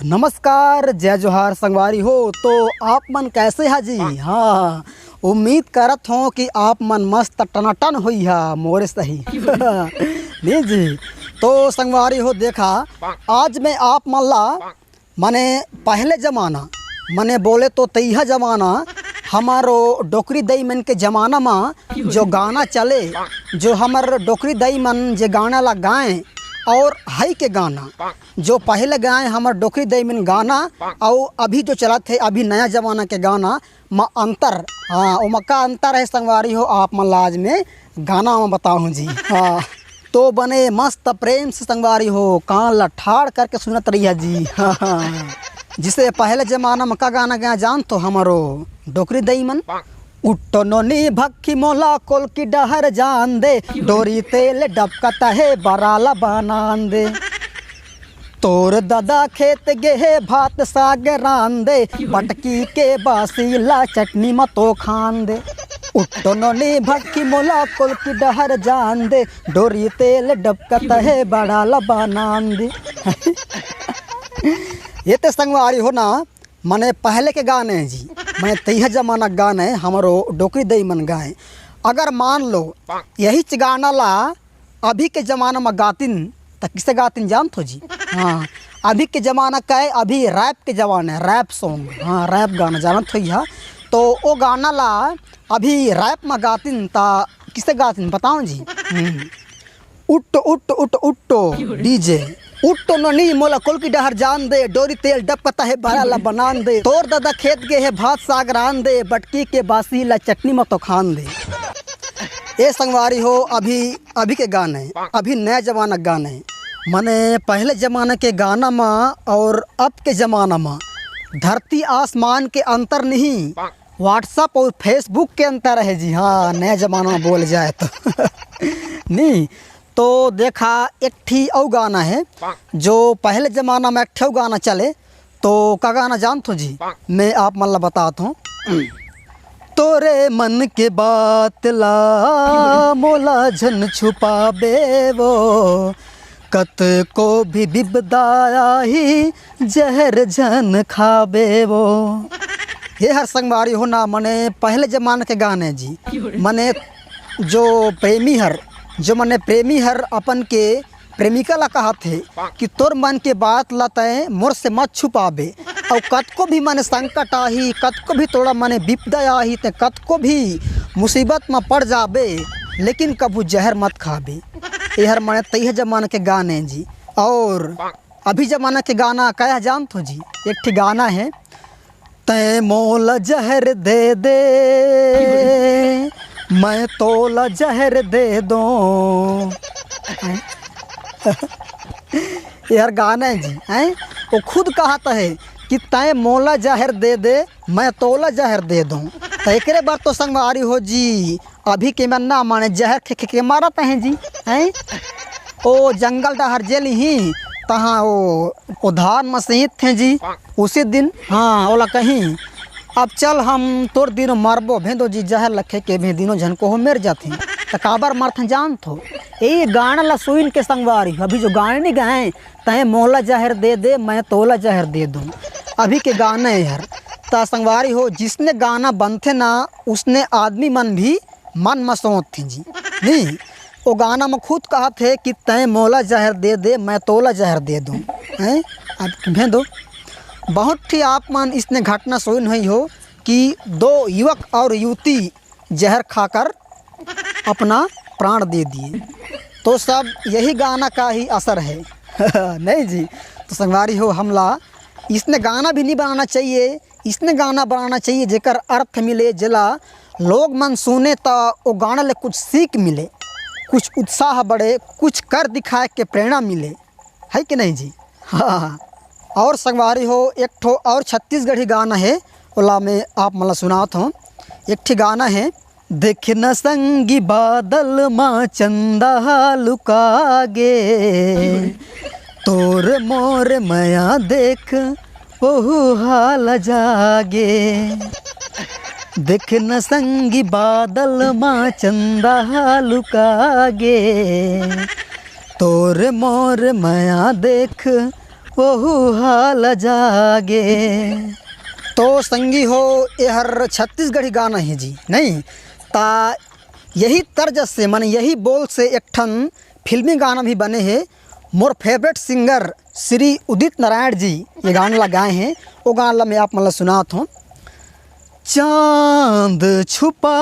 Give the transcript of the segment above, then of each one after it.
नमस्कार, जय जोहार संगवारी हो। तो आप मन कैसे है जी? हाँ, उम्मीद करत हो कि आप मन मस्त टनाटन हुई है मोरे सही। नहीं जी। तो संगवारी हो देखा, आज मैं आप मन ला मने पहले ज़माना मने बोले तो तैहा ज़माना हमारो डोकरी दई मन के ज़माना में जो गाना चले, जो हमार डोकरी दई मन जे गाना ला गाएँ और हई के गाना जो पहले गाए हमार डोकरी दई में गाना और अभी जो चला थे अभी नया ज़माना के गाना में अंतर। हाँ, वो मक्का अंतर है संगवारी हो। आप मन लाज में गाना में बताऊँ जी। हाँ, तो बने मस्त प्रेम से संगवारी हो, कान लठाड़ करके सुनत रही है जी। हाँ, जिसे पहले ज़माना में का गाना गया जान तो हमारो डोकरी दई मन उट्टो नोनी भक्की मोला कोल की डहर जान दे, डोरी तेल डबकता है बराला बनान दे, तोर दादा खेत गेहे भात साग रान दे, बटकी के बासीला चटनी मतो खान दे, उट्टो नोनी भक्की मोला कोल की डहर जान दे, डोरी तेल डबकता है बराला बनान दे। ये तो संगवारी हो ना, मने पहले के गाने हैं जी, मैं तैहा ज़माना गाने हमारो डोकरी दई मन गाए। अगर मान लो यही गाना ला अभी के ज़माना में गातिन तो किसे गातिन जान तो जी? हाँ, अभी के ज़माना का है, अभी रैप के ज़माना है, रैप सॉन्ग। हाँ, रैप गाना जानत हो या तो वो गाना ला अभी रैप में गातिन ता किसे गातिन बताओ जी? उट्टो उट्टो उट्टो उट्टो डीजे उट्टो ननी मोला कोल की डहर जान दे, डोरी तेल डबकता है बराला बनान दे, तोर दादा खेत गे है भात साग रान दे, बटकी के बासी ला चटनी में तो खान दे। ये संगवारी हो अभी के गाने, अभी नया ज़माना गाने मने पहले ज़माना के गाना में और अब के ज़माना में धरती आसमान के अंतर नहीं, व्हाट्सअप और फेसबुक के अंतर है जी। हाँ, नया ज़माना में बोल जाए तो नहीं तो देखा एक ठी और गाना है जो पहले ज़माना में एक ठी गाना चले तो का गाना जान तो जी? मैं आप मतलब बताता हूँ। तोरे मन के बात ला मोला झन छुपाबे वो, कत को भी बिबदाया ही जहर झन खाबे वो। ये हर संगवारी हो ना, मने पहले ज़माने के गाने जी, मने जो प्रेमी हर अपन के प्रेमिका ला कहा थे कि तोर मन के बात लतए मोर से मत छुपाबे, और कत को भी मने संकट आही, कत को भी थोड़ा मने विपदा आही, ते कत को भी मुसीबत में पड़ जाबे, लेकिन कबू जहर मत खाबे। ये हर मने तैह ज़माना के गाने जी। और अभी ज़माना के गाना क्या जान तो जी? एक ठी गाना है, तै मोला जहर दे दे मैं तोला जहर दे दूं। यार गाना है जी, हैं वो खुद कहता है कि तय मोला जहर दे दे मैं तोला जहर दे दूं। तो एक बार तो संगवारी हो जी, अभी के मन ना माने जहर खे मारत हैं जी। हैं ओ जंगल डहर जेल ही तहाँ वो धान मसीत थे जी उसी दिन। हाँ, ओला कहीं अब चल हम तोर दिनों मारबो भेदो जी, जहर लखे के भी दिनों झन को हो मेर जाते तो काबर मारते जान तो ये गाना ला सुन के संगवारी अभी जो गाने नहीं गाए तय मोला जहर दे दे मैं तोला जहर दे दूँ, अभी के गाने यार ता संगवारी हो जिसने गाना बनते ना उसने आदमी मन भी मन में सोच थे जी। नहीं, वो गाना में खुद कहा थे कि तय मोला जहर दे दे मैं तोला जहर दे दूँ। हैं अब भेदो बहुत ही आप मन इसने घटना सुन हुई हो कि दो युवक और युवती जहर खाकर अपना प्राण दे दिए। तो सब यही गाना का ही असर है। नहीं जी, तो संगवारी हो हमला इसने गाना भी नहीं बनाना चाहिए, इसने गाना बनाना चाहिए जेकर अर्थ मिले, जला लोग मन सुने तो वो गाना ले कुछ सीख मिले, कुछ उत्साह बढ़े, कुछ कर दिखाए के प्रेरणा मिले, है कि नहीं जी? हाँ, और संगवारी हो एक ठो और छत्तीसगढ़ी गाना है, ओला में आप मतलब सुनाता हूँ। एक ठी गाना है, देख न संगी बादल माँ चंदा लुकागे, तोर मोर मया देख ओहु हाल जागे, देख न संगी बादल माँ चंदा लुकागे, तोर मोर मया देख ओहू हाल जागे। तो संगी हो ये हर छत्तीसगढ़ी गाना है जी, नहीं ता यही तर्ज से मन यही बोल से एक ठन फिल्मी गाना भी बने हैं। मोर फेवरेट सिंगर श्री उदित नारायण जी ये गाना लगाए हैं। वो गाना मैं आप मतलब सुनाता हूँ। चांद छुपा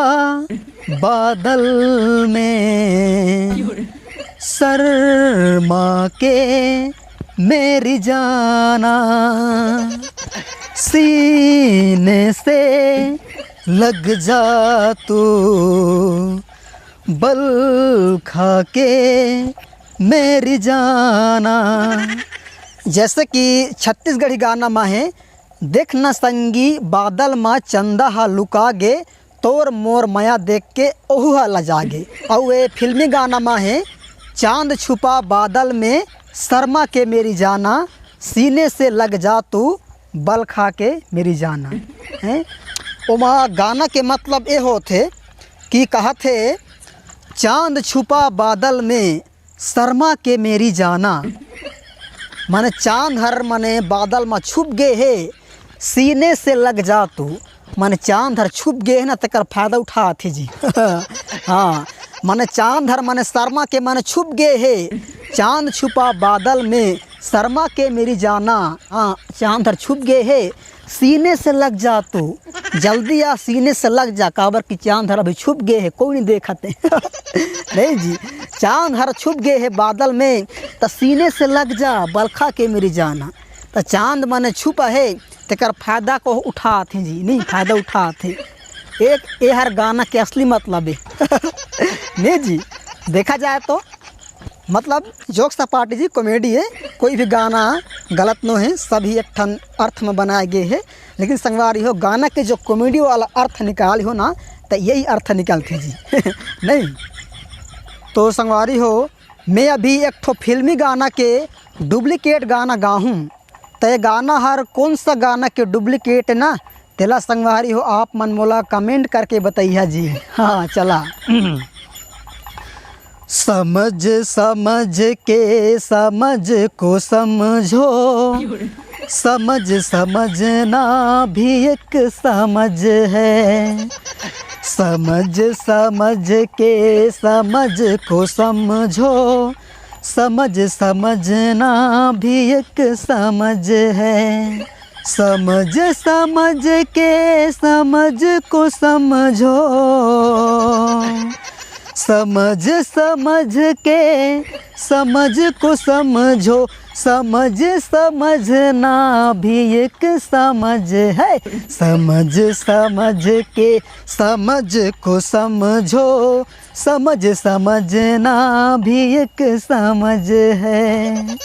बादल में शर्मा के मेरी जाना, सीने से लग जा तू बल खा के मेरी जाना। जैसे कि छत्तीसगढ़ी गाना में है, देख न संगी बादल माँ चंदा हा लुका गे, तोर मोर माया देख के ओहू हा लजागे। और ये फिल्मी गाना में है, चांद छुपा बादल में शर्मा के मेरी जाना, सीने से लग जा तू बल खा के मेरी जाना है। ओमा गाना के मतलब ये होते कि कहा थे चांद छुपा बादल में शर्मा के मेरी जाना, माने चांद हर माने बादल में छुप गए है, सीने से लग जा तू, माने चांद हर छुप गए है ना तकर फायदा उठा थे जी। हाँ माने चांद हर माने शर्मा के माने छुप गए है, चांद छुपा बादल में शर्मा के मेरी जाना। हाँ चांद हर छुप गए है, सीने से लग जा तू, जल्दी आ सीने से लग जा, काबर की चांद हर अभी छुप गए है, कोई नहीं देखते। नहीं जी, चांद हर छुप गए है बादल में, तो सीने से लग जा बलखा के मेरी जाना। तो चांद माने छुपा है तकर फायदा को उठाते जी, नहीं फायदा उठाते। एक ये हर गाना के असली मतलब है। नहीं जी, देखा जाए तो मतलब जोक सपाटी जी कॉमेडी है, कोई भी गाना गलत न है, सभी एक ठन अर्थ में बनाए गए हैं। लेकिन संगवारी हो गाना के जो कॉमेडी वाला अर्थ निकाल हो ना, तो यही अर्थ निकलते जी। नहीं तो संगवारी हो मैं अभी एक ठो फिल्मी गाना के डुप्लीकेट गाना गाऊँ, तो ये गाना हर कौन सा गाना के डुप्लीकेट ना, तेला संगवारी हो आप मन मोला कमेंट करके बताइए जी। हाँ चला। समझ समझ के समझ को समझो, समझ समझना भी एक समझ है, समझ समझ के समझ को समझो, समझ समझना भी एक समझ है, समझ समझ के समझ को समझो, समझ समझ के समझ को समझो, समझ समझना भी एक समझ है, समझ समझ के समझ को समझो, समझ समझना भी एक समझ है।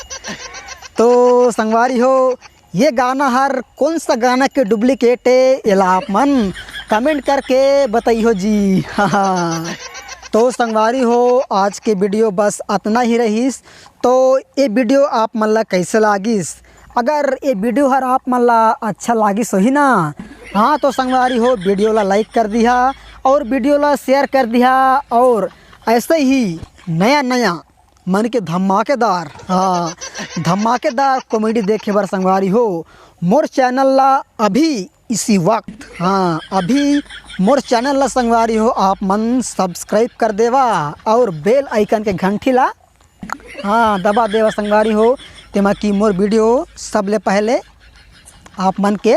तो संगवारी हो ये गाना हर कौन सा गाना के डुप्लीकेट है, ये आप मन कमेंट करके बताइए जी। हाँ तो संगवारी हो आज के वीडियो बस इतना ही रहीस। तो ये वीडियो आप मन ला कैसे लागिस, अगर ये वीडियो हर आप मन ला अच्छा लागिस होही ना, हाँ तो संगवारी हो वीडियो ला लाइक कर दिया और वीडियो ला शेयर कर दिया। और ऐसे ही नया नया मन के धमाकेदार, हाँ धमाकेदार कॉमेडी देखे बर संगवारी हो मोर चैनल ला अभी इसी वक्त, हाँ अभी मोर चैनल ला संगवारी हो आप मन सब्सक्राइब कर देवा और बेल आइकन के घंटी ला हाँ दबा देवा संगवारी हो, तेमा की मोर वीडियो सबले पहले आप मन के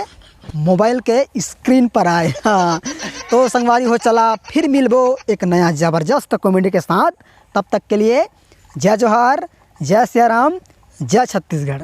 मोबाइल के स्क्रीन पर आए। हाँ तो संगवारी हो चला फिर मिलबो एक नया ज़बरदस्त कॉमेडी के साथ, तब तक के लिए जय जोहार, जय सिया राम, जय छत्तीसगढ़।